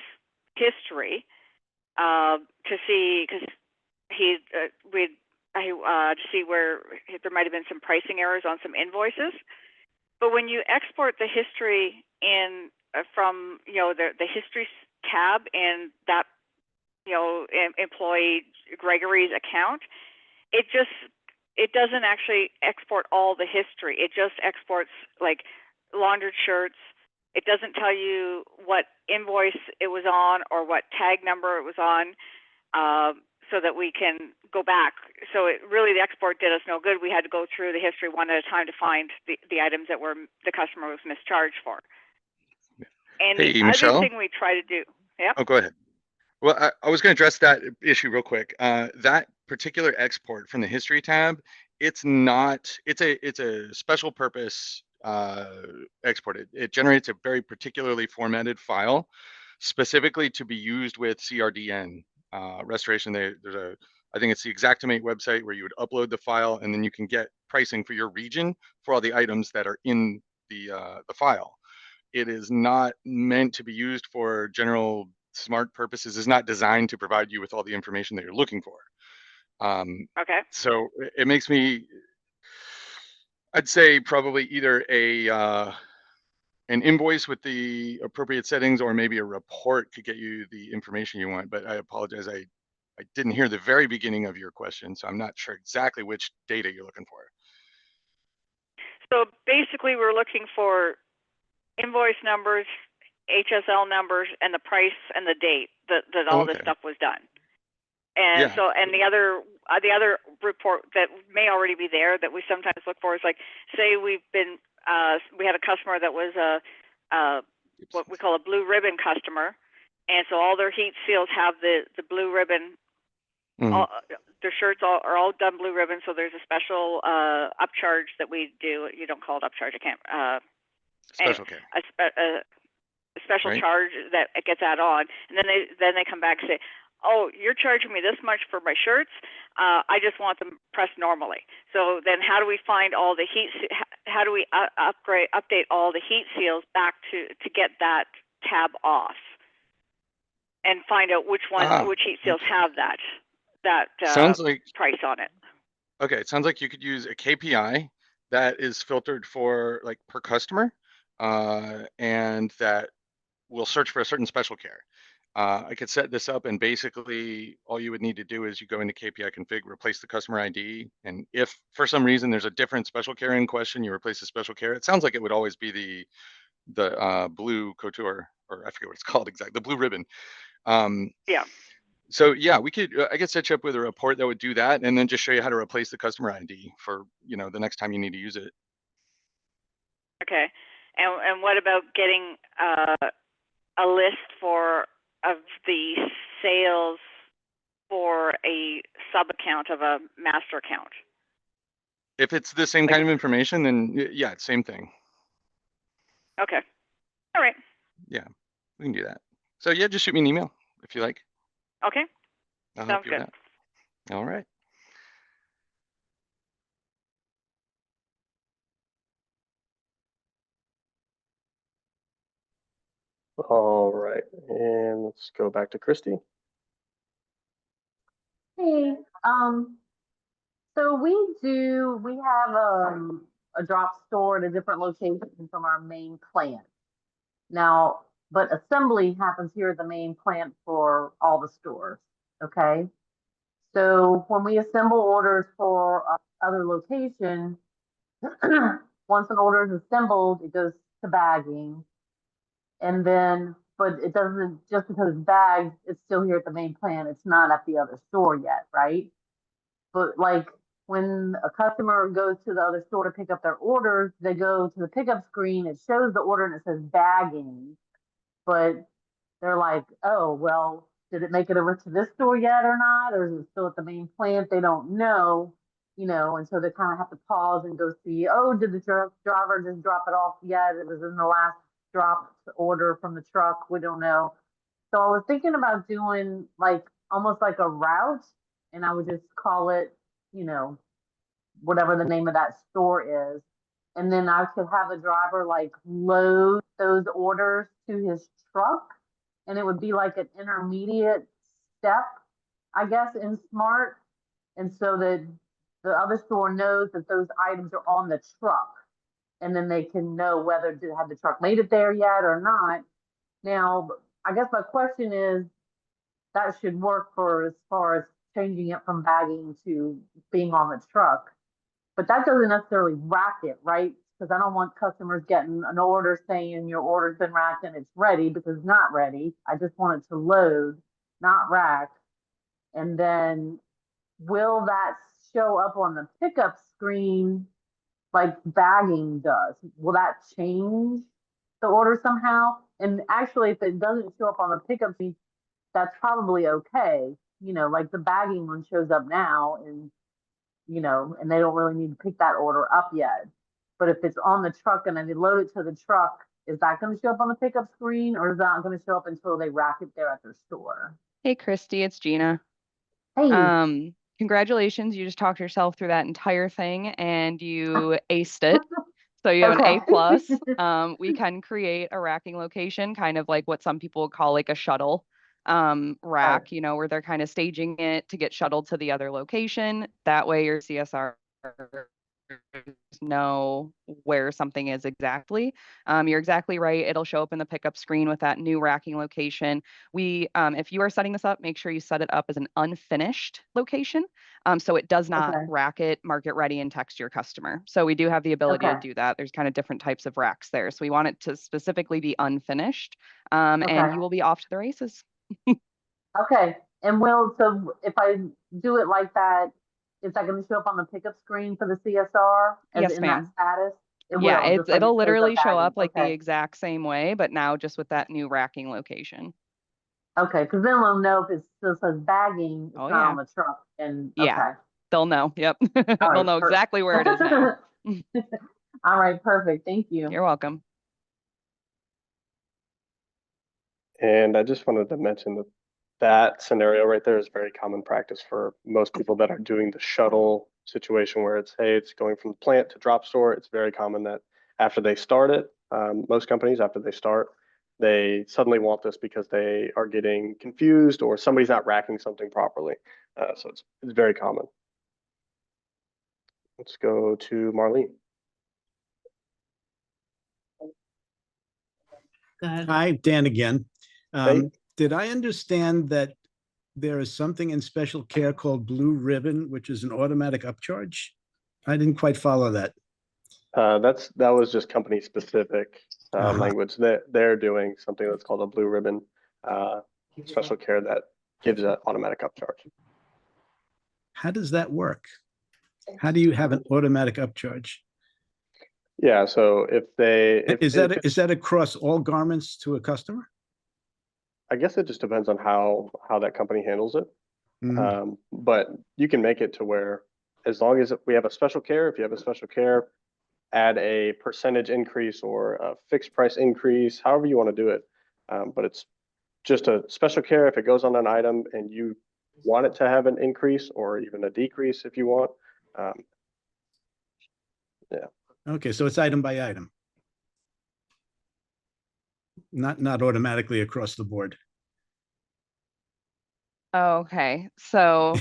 [SPEAKER 9] history to see, because to see where there might have been some pricing errors on some invoices. But when you export the history in from the history tab in that employee Gregory's account, it doesn't actually export all the history. It just exports like laundered shirts. It doesn't tell you what invoice it was on or what tag number it was on, so that we can go back. So the export did us no good. We had to go through the history one at a time to find the items that the customer was mischarged for. And
[SPEAKER 8] hey,
[SPEAKER 9] the
[SPEAKER 8] Michelle?
[SPEAKER 9] other thing we try to do, yeah.
[SPEAKER 8] Oh, go ahead. Well, I was going to address that issue real quick. That particular export from the history tab, it's a special purpose export. It generates a very particularly formatted file specifically to be used with CRDN restoration. I think it's the Xactimate website where you would upload the file, and then you can get pricing for your region for all the items that are in the file. It is not meant to be used for general smart purposes. Is not designed to provide you with all the information that you're looking for.
[SPEAKER 9] Okay.
[SPEAKER 8] So it makes me, I'd say probably either an invoice with the appropriate settings or maybe a report could get you the information you want. But I apologize, I didn't hear the very beginning of your question, so I'm not sure exactly which data you're looking for.
[SPEAKER 9] So basically, we're looking for invoice numbers, HSL numbers, and the price and the date that all this stuff was done. And so, and the other report that may already be there that we sometimes look for is, like, say we had a customer that was what we call a blue ribbon customer, and so all their heat seals have the blue ribbon. All, their shirts are all done blue ribbon, so there's a special upcharge that we do. You don't call it upcharge, I can't.
[SPEAKER 8] Special care.
[SPEAKER 9] A special charge that gets added on, and then they come back and say, "Oh, you're charging me this much for my shirts. I just want them pressed normally." So then, how do we find all the heat? How do we update all the heat seals back to get that tab off, and find out which heat seals have that
[SPEAKER 8] sounds like
[SPEAKER 9] price on it?
[SPEAKER 8] Okay, it sounds like you could use a KPI that is filtered for like per customer, and that will search for a certain special care. I could set this up, and basically all you would need to do is you go into KPI config, replace the customer ID. And if for some reason there's a different special care in question, you replace the special care. It sounds like it would always be the blue couture, or I forget what it's called exactly, the blue ribbon.
[SPEAKER 9] Yeah.
[SPEAKER 8] So yeah, I could set you up with a report that would do that, and then just show you how to replace the customer ID for, the next time you need to use it.
[SPEAKER 9] Okay. And what about getting a list of the sales for a sub account of a master account?
[SPEAKER 8] If it's the same kind of information, then yeah, same thing.
[SPEAKER 9] Okay. All right.
[SPEAKER 8] Yeah, we can do that. So yeah, just shoot me an email if you like.
[SPEAKER 9] Okay.
[SPEAKER 8] I'll help
[SPEAKER 9] Sounds
[SPEAKER 8] you
[SPEAKER 9] good.
[SPEAKER 8] with that. All right.
[SPEAKER 1] All right, and let's go back to Christy.
[SPEAKER 11] Hey, so we have a drop store at a different location from our main plant. Now, but assembly happens here at the main plant for all the stores, okay? So when we assemble orders for our other location, once an order is assembled, it goes to bagging. And then, but it doesn't, just because it's bagged, it's still here at the main plant. It's not at the other store yet, right? But like when a customer goes to the other store to pick up their orders, they go to the pickup screen, it shows the order and it says bagging, but they're like, oh, well, did it make it over to this store yet or not? Or is it still at the main plant? They don't know, and so they kind of have to pause and go see, oh, did the driver just drop it off yet? It was in the last dropped order from the truck. We don't know. So I was thinking about doing like almost like a route, and I would just call it, whatever the name of that store is. And then I could have a driver like load those orders to his truck, and it would be like an intermediate step, I guess, in SMART. And so that the other store knows that those items are on the truck, and then they can know whether to have the truck made it there yet or not. Now, I guess my question is, that should work for as far as changing it from bagging to being on the truck. But that doesn't necessarily rack it, right? Because I don't want customers getting an order saying your order's been racked and it's ready, because it's not ready. I just want it to load, not rack. And then will that show up on the pickup screen like bagging does? Will that change the order somehow? And actually, if it doesn't show up on the pickup screen, that's probably okay. Like the bagging one shows up now, and and they don't really need to pick that order up yet. But if it's on the truck and then they load it to the truck, is that going to show up on the pickup screen, or is that not going to show up until they rack it there at their store?
[SPEAKER 4] Hey, Christy, it's Gina.
[SPEAKER 11] Hey.
[SPEAKER 4] Congratulations. You just talked yourself through that entire thing and you aced it. So you have an
[SPEAKER 11] Okay.
[SPEAKER 4] A plus. We can create a racking location, kind of like what some people would call like a shuttle rack, where they're kind of staging it to get shuttled to the other location. That way your CSR know where something is exactly. You're exactly right. It'll show up in the pickup screen with that new racking location. If you are setting this up, make sure you set it up as an unfinished location. So it does not rack it, mark it ready, and text your customer. So we do have the ability to do that. There's kind of different types of racks there. So we want it to specifically be unfinished, and you will be off to the races.
[SPEAKER 11] Okay. And so if I do it like that, is that going to show up on the pickup screen for the CSR
[SPEAKER 4] Yes,
[SPEAKER 11] in
[SPEAKER 4] ma'am.
[SPEAKER 11] that status?
[SPEAKER 4] It'll literally show up like the exact same way, but now just with that new racking location.
[SPEAKER 11] Okay, because then we'll know if it still says bagging, it's not on the truck. And okay.
[SPEAKER 4] They'll know. Yep.
[SPEAKER 11] All
[SPEAKER 4] They'll know exactly where it is now.
[SPEAKER 11] All right, perfect. Thank you.
[SPEAKER 4] You're welcome.
[SPEAKER 1] And I just wanted to mention that scenario right there is very common practice for most people that are doing the shuttle situation where it's going from the plant to drop store. It's very common that after they start it, most companies, after they start, they suddenly want this because they are getting confused or somebody's not racking something properly. So it's very common. Let's go to Marlene.
[SPEAKER 7] Hi, Dan again.
[SPEAKER 1] Hey.
[SPEAKER 7] Did I understand that there is something in special care called Blue Ribbon, which is an automatic upcharge? I didn't quite follow that.
[SPEAKER 1] That was just company specific language. They're doing something that's called a blue ribbon special care that gives an automatic upcharge.
[SPEAKER 7] How does that work? How do you have an automatic upcharge?
[SPEAKER 1] Yeah, so
[SPEAKER 7] Is that across all garments to a customer?
[SPEAKER 1] I guess it just depends on how that company handles it.
[SPEAKER 7] Mhm.
[SPEAKER 1] But you can make it to where, as long as we have a special care, if you have a special care, add a percentage increase or a fixed price increase, however you want to do it. But it's just a special care if it goes on an item and you want it to have an increase or even a decrease if you want. Yeah.
[SPEAKER 7] Okay, so it's item by item. Not automatically across the board.
[SPEAKER 4] Okay, so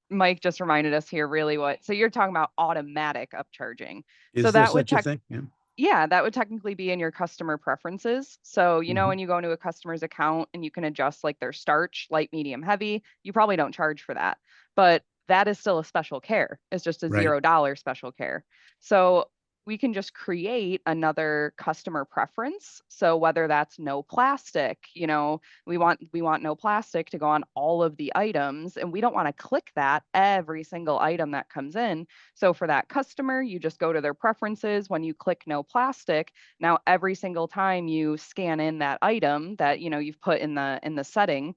[SPEAKER 4] Mike just reminded us here really so you're talking about automatic upcharging.
[SPEAKER 7] Is
[SPEAKER 4] So
[SPEAKER 7] there
[SPEAKER 4] that would
[SPEAKER 7] such a thing? Yeah.
[SPEAKER 4] yeah, that would technically be in your customer preferences. So, you know,
[SPEAKER 7] Mhm.
[SPEAKER 4] when you go into a customer's account and you can adjust like their starch, light, medium, heavy, you probably don't charge for that. But that is still a special care. It's just a
[SPEAKER 7] Right.
[SPEAKER 4] $0 special care. So we can just create another customer preference. So whether that's no plastic, you know, we want no plastic to go on all of the items, and we don't want to click that every single item that comes in. So for that customer, you just go to their preferences. When you click no plastic, now every single time you scan in that item that you know you've put in the setting,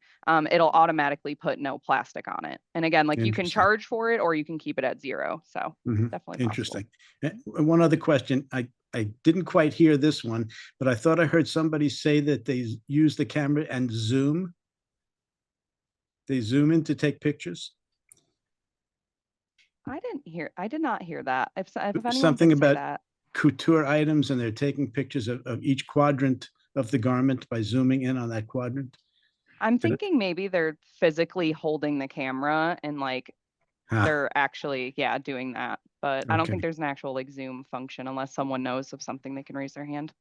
[SPEAKER 4] it'll automatically put no plastic on it. And again, like you can
[SPEAKER 7] Interesting.
[SPEAKER 4] charge for it or you can keep it at 0. So
[SPEAKER 7] Mhm.
[SPEAKER 4] definitely possible.
[SPEAKER 7] Interesting. One other question. I didn't quite hear this one, but I thought I heard somebody say that they use the camera and zoom. They zoom in to take pictures.
[SPEAKER 4] I did not hear that. If anyone
[SPEAKER 7] Something
[SPEAKER 4] did say
[SPEAKER 7] about
[SPEAKER 4] that.
[SPEAKER 7] couture items, and they're taking pictures of each quadrant of the garment by zooming in on that quadrant.
[SPEAKER 4] I'm
[SPEAKER 7] Did it-
[SPEAKER 4] thinking maybe they're physically holding the camera and like
[SPEAKER 7] Ah,
[SPEAKER 4] they're actually, yeah, doing that. But I don't
[SPEAKER 7] okay.
[SPEAKER 4] think there's an actual like zoom function unless someone knows of something they can raise their hand.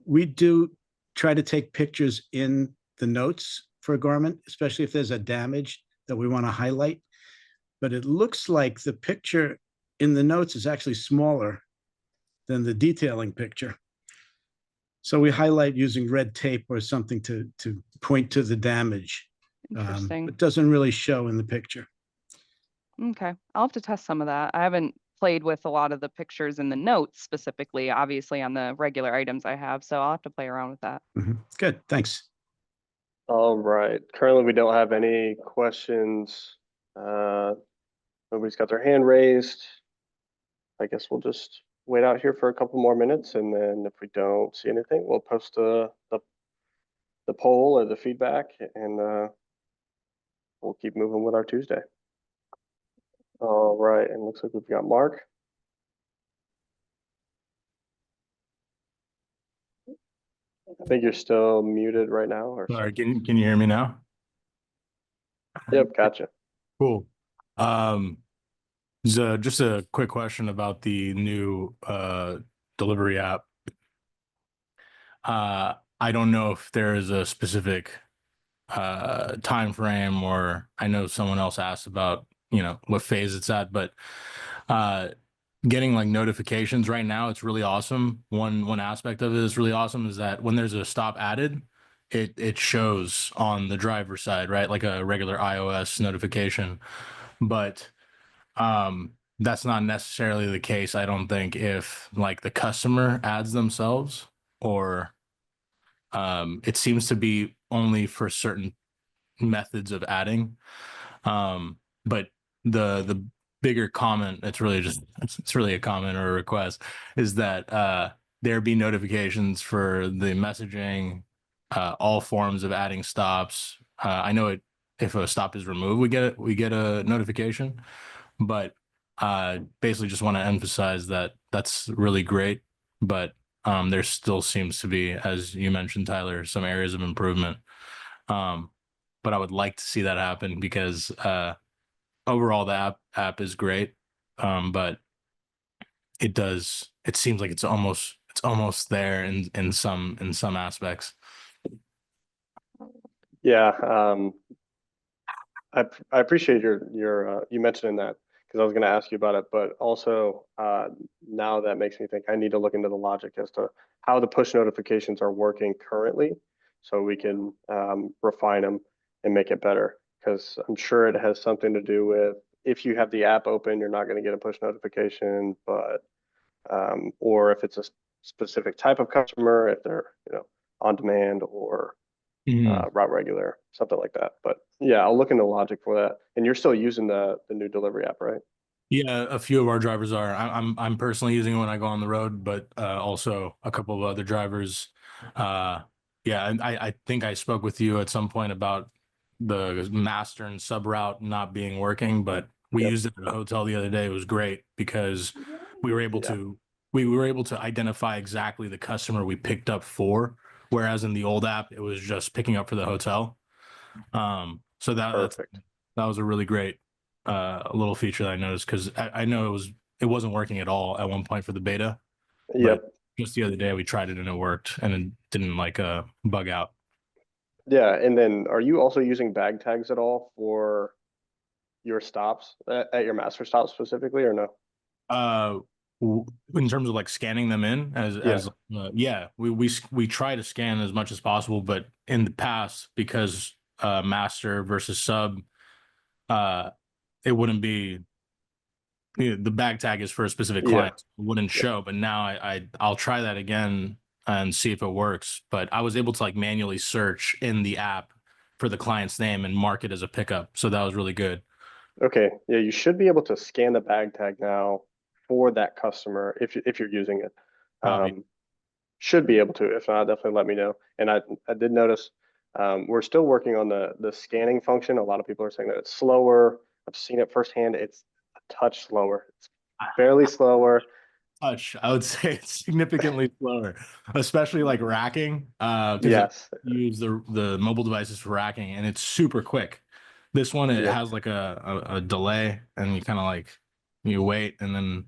[SPEAKER 7] We do try to take pictures in the notes for a garment, especially if there's a damage that we want to highlight. But it looks like the picture in the notes is actually smaller than the detailing picture. So we highlight using red tape or something to point to the damage.
[SPEAKER 4] Interesting.
[SPEAKER 7] It doesn't really show in the picture.
[SPEAKER 4] Okay. I'll have to test some of that. I haven't played with a lot of the pictures in the notes specifically, obviously on the regular items I have. So I'll have to play around with that.
[SPEAKER 7] Good, thanks.
[SPEAKER 1] All right. Currently, we don't have any questions. Nobody's got their hand raised. I guess we'll just wait out here for a couple more minutes, and then if we don't see anything, we'll post the poll or the feedback, and we'll keep moving with our Tuesday. All right, and looks like we've got Mark. I think you're still muted right now. Or
[SPEAKER 13] sorry, can you hear me now?
[SPEAKER 1] Yep, gotcha.
[SPEAKER 13] Cool. So just a quick question about the new delivery app. I don't know if there is a specific time frame, or I know someone else asked about, you know, what phase it's at, but getting like notifications right now, it's really awesome. One aspect of it is really awesome is that when there's a stop added, it shows on the driver's side, right? Like a regular iOS notification. But that's not necessarily the case, I don't think, if like the customer adds themselves, or it seems to be only for certain methods of adding. But the bigger comment, it's really just it's really a comment or a request, is that there be notifications for the messaging, all forms of adding stops. I know it, if a stop is removed, we get a notification, but basically just want to emphasize that that's really great, but there still seems to be, as you mentioned, Tyler, some areas of improvement. But I would like to see that happen because overall the app is great, but it seems like it's almost there in some aspects.
[SPEAKER 1] Yeah, I appreciate your you mentioning that because I was going to ask you about it, but also now that makes me think I need to look into the logic as to how the push notifications are working currently, so we can refine them and make it better. Because I'm sure it has something to do with if you have the app open, you're not going to get a push notification, but or if it's a specific type of customer, if they're on demand or route regular, something like that. But yeah, I'll look into logic for that. And you're still using the new delivery app, right?
[SPEAKER 13] Yeah, a few of our drivers are. I'm personally using it when I go on the road, but also a couple of other drivers. Yeah, and I think I spoke with you at some point about the master and sub route not being working, but we
[SPEAKER 1] Yep.
[SPEAKER 13] used it at a hotel the other day. It was great because we were able
[SPEAKER 1] Yeah.
[SPEAKER 13] to we were able to identify exactly the customer we picked up for, whereas in the old app it was just picking up for the hotel. So
[SPEAKER 1] Perfect.
[SPEAKER 13] that was a really great a little feature that I noticed because I know it wasn't working at all at one point for the beta, but
[SPEAKER 1] Yep.
[SPEAKER 13] just the other day we tried it and it worked and it didn't like bug out.
[SPEAKER 1] Yeah. And then are you also using bag tags at all for your stops at your master stop specifically or no?
[SPEAKER 13] Uh, in terms of like scanning them in
[SPEAKER 1] Yeah.
[SPEAKER 13] yeah, we try to scan as much as possible, but in the past because master versus sub, uh, it wouldn't be the bag tag is for a specific
[SPEAKER 1] Yeah.
[SPEAKER 13] client, it wouldn't
[SPEAKER 1] Yep.
[SPEAKER 13] show. But now I'll try that again and see if it works. But I was able to like manually search in the app for the client's name and mark it as a pickup, so that was really good.
[SPEAKER 1] Okay. Yeah, you should be able to scan the bag tag now for that customer if you're using it.
[SPEAKER 13] Copy.
[SPEAKER 1] Should be able to. If not, definitely let me know. And I did notice we're still working on the scanning function. A lot of people are saying that it's slower. I've seen it firsthand. It's a touch slower. It's fairly slower.
[SPEAKER 13] Touch, I would say it's significantly slower, especially like racking, because I
[SPEAKER 1] Yes.
[SPEAKER 13] use the mobile devices for racking, and it's super quick. This one, it
[SPEAKER 1] Yep.
[SPEAKER 13] has like a delay, and you kind of like you wait, and then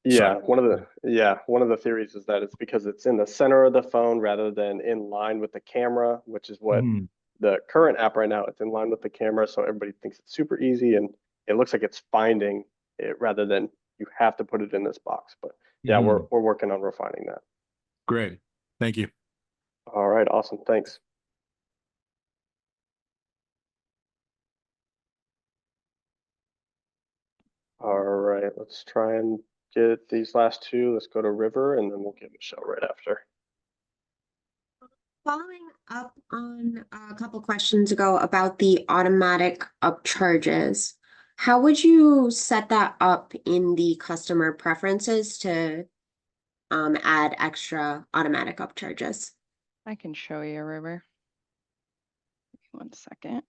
[SPEAKER 13] sorry.
[SPEAKER 1] One of the theories is that it's because it's in the center of the phone rather than in line with the camera, which is what
[SPEAKER 13] Mhm.
[SPEAKER 1] the current app right now, it's in line with the camera, so everybody thinks it's super easy and it looks like it's finding it rather than you have to put it in this box. But yeah,
[SPEAKER 13] Mhm.
[SPEAKER 1] we're working on refining that.
[SPEAKER 13] Great, thank you.
[SPEAKER 1] All right, awesome. Thanks. All right, let's try and get these last two. Let's go to River and then we'll get Michelle right after.
[SPEAKER 5] Following up on a couple questions ago about the automatic upcharges, how would you set that up in the customer preferences to add extra automatic upcharges?
[SPEAKER 4] I can show you, River. One second.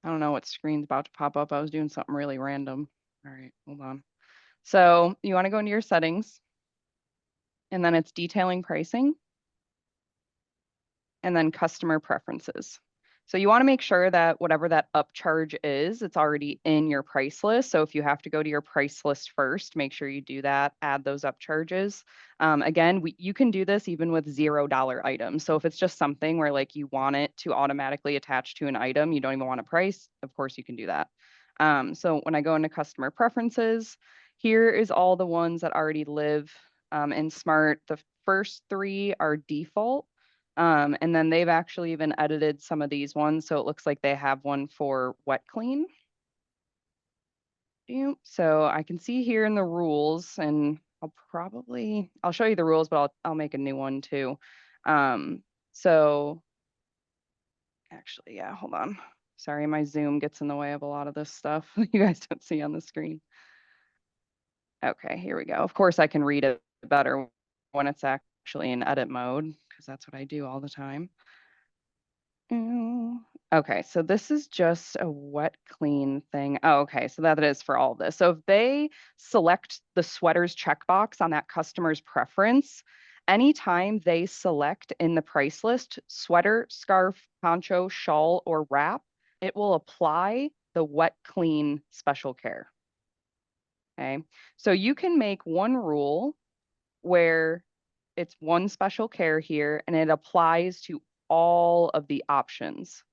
[SPEAKER 4] I don't know what screen's about to pop up. I was doing something really random. All right, hold on. So you want to go into your settings, and then it's detailing pricing, and then customer preferences. So you want to make sure that whatever that upcharge is, it's already in your price list. So if you have to go to your price list first, make sure you do that, add those upcharges. Again, you can do this even with $0 items. So if it's just something where like you want it to automatically attach to an item, you don't even want a price, of course you can do that. So when I go into customer preferences, here is all the ones that already live in Smart. The first three are default. And then they've actually even edited some of these ones. So it looks like they have one for wet clean. So I can see here in the rules, and I'll show you the rules, but I'll make a new one too. So actually, yeah, hold on. Sorry, my Zoom gets in the way of a lot of this stuff you guys don't see on the screen. Okay, here we go. Of course, I can read it better when it's actually in edit mode, because that's what I do all the time. Okay, so this is just a wet clean thing. Oh, okay, so that is for all of this. So if they select the sweaters checkbox on that customer's preference, anytime they select in the price list sweater, scarf, poncho, shawl, or wrap, it will apply the wet clean special care. Okay, so you can make one rule where it's one special care here and it applies to all of the options.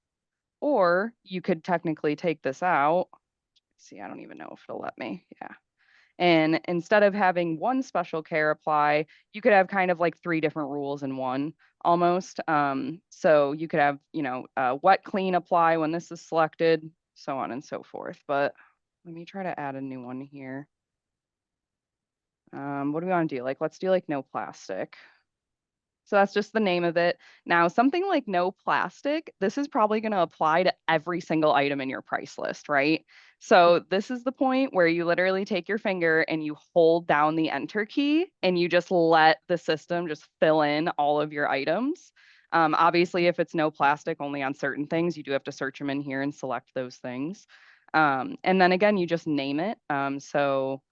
[SPEAKER 4] Or you could technically take this out. See, I don't even know if it'll let me. Yeah. And instead of having one special care apply, you could have kind of like 3 different rules in one almost. So you could have, wet clean apply when this is selected, so on and so forth. But let me try to add a new one here. What do we want to do? Like, let's do like no plastic. So that's just the name of it. Now, something like no plastic, this is probably going to apply to every single item in your price list, right? So this is the point where you literally take your finger and you hold down the enter key and you just let the system just fill in all of your items. Obviously, if it's no plastic only on certain things, you do have to search them in here and select those things. And then again, you just name it. So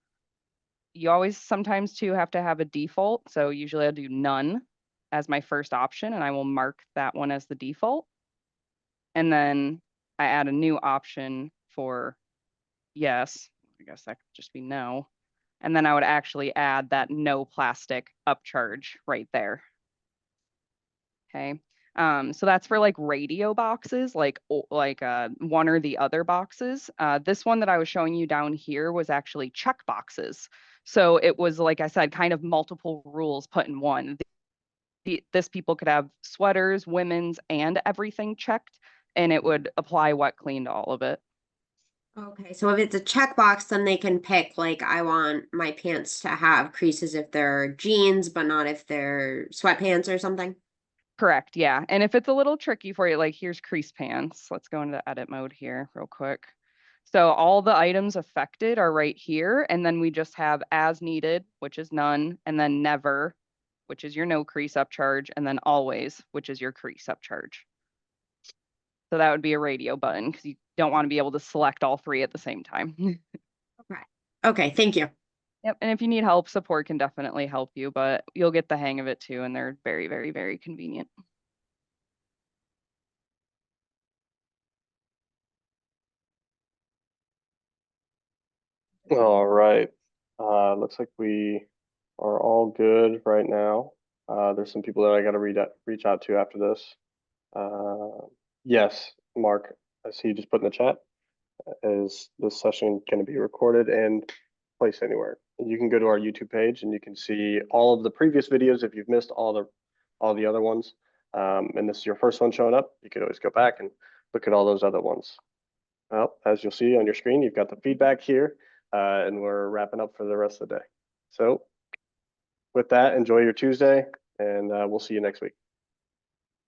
[SPEAKER 4] you always sometimes too have to have a default. So usually I'll do none as my first option and I will mark that one as the default. And then I add a new option for yes. I guess that could just be no. And then I would actually add that no plastic upcharge right there. Okay. So that's for like radio boxes, like one or the other boxes. This one that I was showing you down here was actually check boxes. So it was, like I said, kind of multiple rules put in one. This people could have sweaters, women's, and everything checked, and it would apply wet clean to all of it.
[SPEAKER 5] Okay, so if it's a checkbox, then they can pick, like, I want my pants to have creases if they're jeans, but not if they're sweatpants or something.
[SPEAKER 4] Correct, yeah. And if it's a little tricky for you, like here's crease pants. Let's go into edit mode here real quick. So all the items affected are right here. And then we just have as needed, which is none, and then never, which is your no crease upcharge, and then always, which is your crease upcharge. So that would be a radio button because you don't want to be able to select all 3 at the same time.
[SPEAKER 5] Okay. Okay, thank you.
[SPEAKER 4] Yep. And if you need help, support can definitely help you, but you'll get the hang of it too. And they're very, very, very convenient.
[SPEAKER 1] All right. Looks like we are all good right now. There's some people that I got to reach out to after this. Yes, Mark, I see you just put in the chat. Is this session going to be recorded and placed anywhere? You can go to our YouTube page and you can see all of the previous videos if you've missed all the other ones. And this is your first one showing up. You could always go back and look at all those other ones. Well, as you'll see on your screen, you've got the feedback here, and we're wrapping up for the rest of the day. So with that, enjoy your Tuesday, and we'll see you next week.